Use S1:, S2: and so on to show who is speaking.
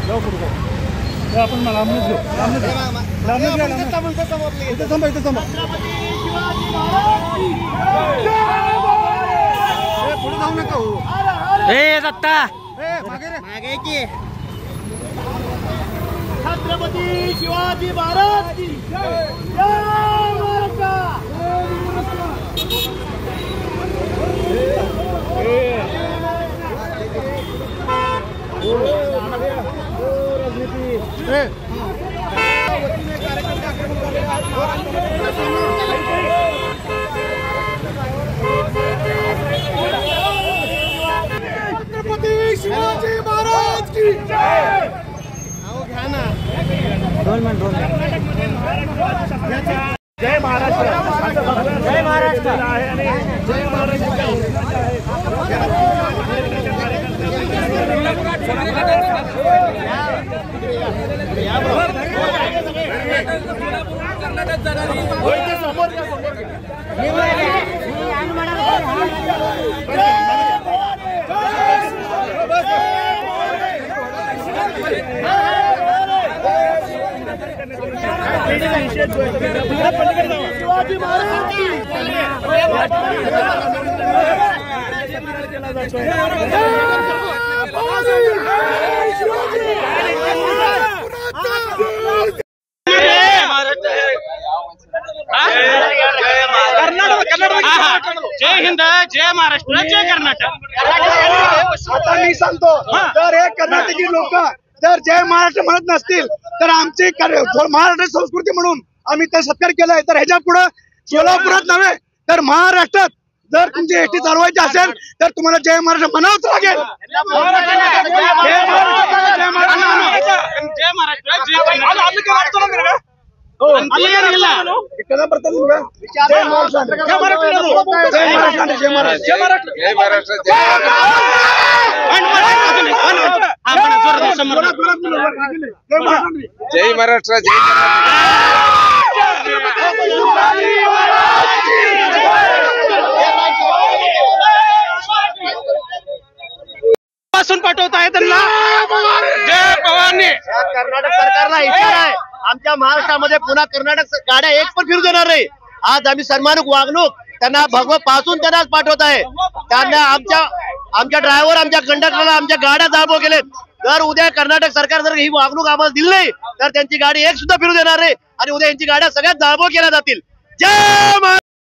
S1: आपण लांबच घेऊ पुढे जाऊ नका हो दत्ता मागे की छत्रपती शिवाजी महाराज की जय छत्रपती शिवाजी महाराज की जय। जय महाराष्ट्र जय महाराष्ट्र जय शिवाजी महाराज जय हिंद जय महाराष्ट्र जय कर्नाटक। आता मी सांगतो तर हे कर्नाटकी लोक जर जय महाराष्ट्र म्हणत नसतील तर आमची महाराष्ट्र संस्कृती म्हणून आम्ही तर सत्कार केलाय। तर ह्याच्या पुढे सोलापुरात नव्हे तर महाराष्ट्रात जर तुमची एसटी चालवायची असेल तर तुम्हाला जय महाराष्ट्र म्हणावंच लागेल। जय महाराष्ट्र
S2: जय महाराष्ट्र जय
S1: पासून पाठवत आहे त्यांना जय पवारने।
S3: कर्नाटक सरकारला इशारा आहे आमच्या महाराष्ट्रामध्ये पुन्हा कर्नाटक गाड्या एक पण फिरू देणार नाही। आज आम्ही सन्मानिक वागणूक त्यांना भगवत पासून त्यांनाच पाठवत आहे। त्यांना आमच्या ड्रायव्हर आमच्या कंडक्टरला आमच्या गाड्या जाळपोळ केलेत। जर उद्या कर्नाटक सरकार जर ही वागणूक आम्हाला दिली नाही तर त्यांची गाडी एक सुद्धा फिरू देणार नाही आणि उद्या यांची गाड्या सगळ्यात जाळपोळ केल्या जातील। जय